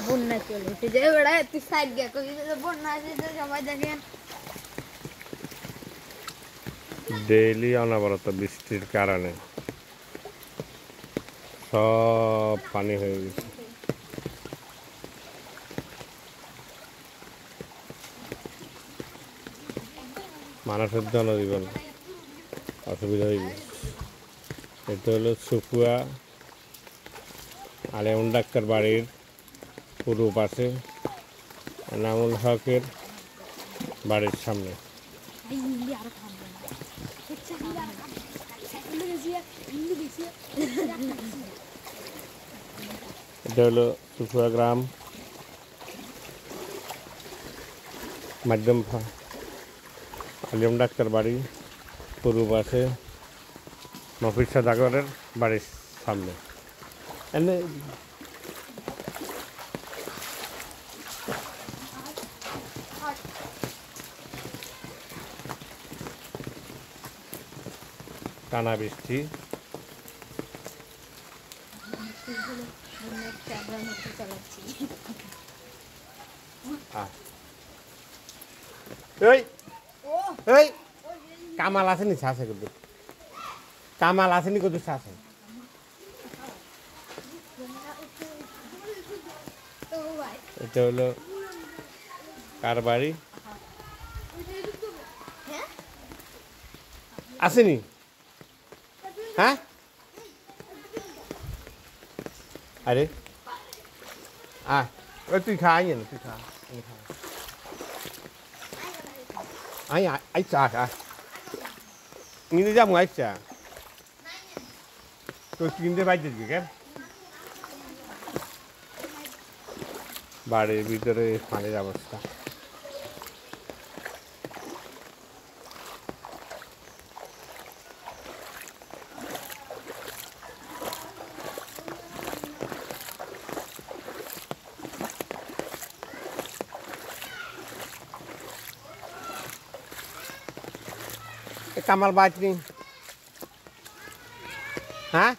বন্যা চলেছে যে ওরা তুই সাইড গিয়ে কই বন্যা আছে সবাই দেখেন ডেইলি অনবরত বৃষ্টির কারণে সব পানি হয়ে গেছে। মানুষের জনজীবন অসুবিধা হয়ে গেছে। এটা হলো সুকুয়া আলেমন ডাক্তার বাড়ির পূর্ব পাশে এনামুল হকের বাড়ির সামনে। এটা হলো সুকুয়া গ্রাম মাধ্যম আলিম ডাক্তার বাড়ি পূর্ব পাশে মফিজ সদাগরের বাড়ির সামনে। এনে টানা বৃষ্টি এই কামাল আসেনি ছাছে কিন্তু কামাল আসেনি কত ছাছে এটা হলো কার বাড়ি আসেনি হ্যাঁ আরে আয় ওই তুই খা আই না তুই খা আই আই চা খা নিয়ে যাবো আচ্ছা তো কিনতে বাইতে কেন বাড়ির ভিতরে পানির অবস্থা। কামাল বাইত নি হ্যাঁ